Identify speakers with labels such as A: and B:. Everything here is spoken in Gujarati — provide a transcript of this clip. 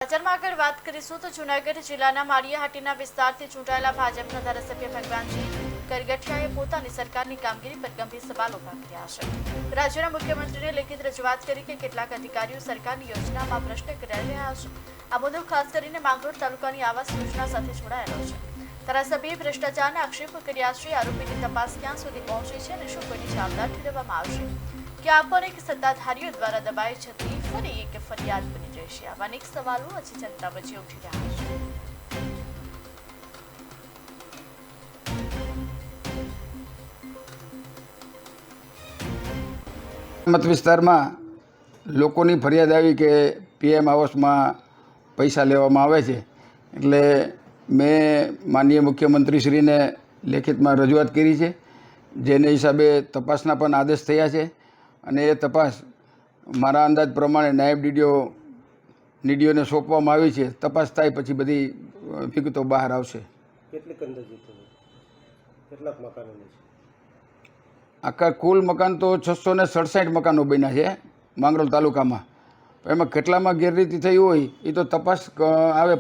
A: સમાચારમાં આગળ વાત કરીશું તો જૂનાગઢ જિલ્લાના માળિયાહાટીના વિસ્તારથી ચૂંટાયેલા ભાજપના ધારાસભ્ય ભગવાનજી કરગઠિયાએ પોતાની સરકારની કામગીરી પર ગંભીર સવાલ ઉભા કર્યા છે। રાજ્યના મુખ્યમંત્રીને લેખિત રજૂઆત કરી કે કેટલાક અધિકારીઓ સરકારની યોજનામાં ભ્રષ્ટ કરી રહ્યા છે। આ મુદ્દો ખાસ કરીને માંગરોળ તાલુકાની આવાસ યોજના સાથે જોડાયેલો છે। ધારાસભ્યએ ભ્રષ્ટાચારના આક્ષેપો કર્યા છે। આરોપીની તપાસ ક્યાં સુધી પહોંચી છે અને શું કોઈની જવાબદાર ઠેરવવામાં આવશે કે આ પણ એક સત્તાધારીઓ દ્વારા દબાઈ જતી ફરી એક ફરિયાદ બની રહેશે? આવા અનેક સવાલો હજી જનતા વચ્ચે ઉઠી રહ્યા છે।
B: મત વિસ્તારમાં લોકોની ફરિયાદ આવી કે પીએમ આવાસમાં પૈસા લેવામાં આવે છે, એટલે મેં માનનીય મુખ્યમંત્રીશ્રીને લેખિતમાં રજૂઆત કરી છે, જેને હિસાબે તપાસના પણ આદેશ થયા છે અને એ તપાસ મારા અંદાજ પ્રમાણે નાયબ ડીડીઓને સોંપવામાં આવી છે। તપાસ થાય પછી બધી વિગતો બહાર આવશે।
C: કેટલાક મકાનો છે?
B: આખા કુલ મકાન તો 667 મકાનો બન્યા છે માંગરોળ તાલુકામાં। એમાં કેટલામાં ગેરરીતિ થઈ હોય એ તો તપાસ આવે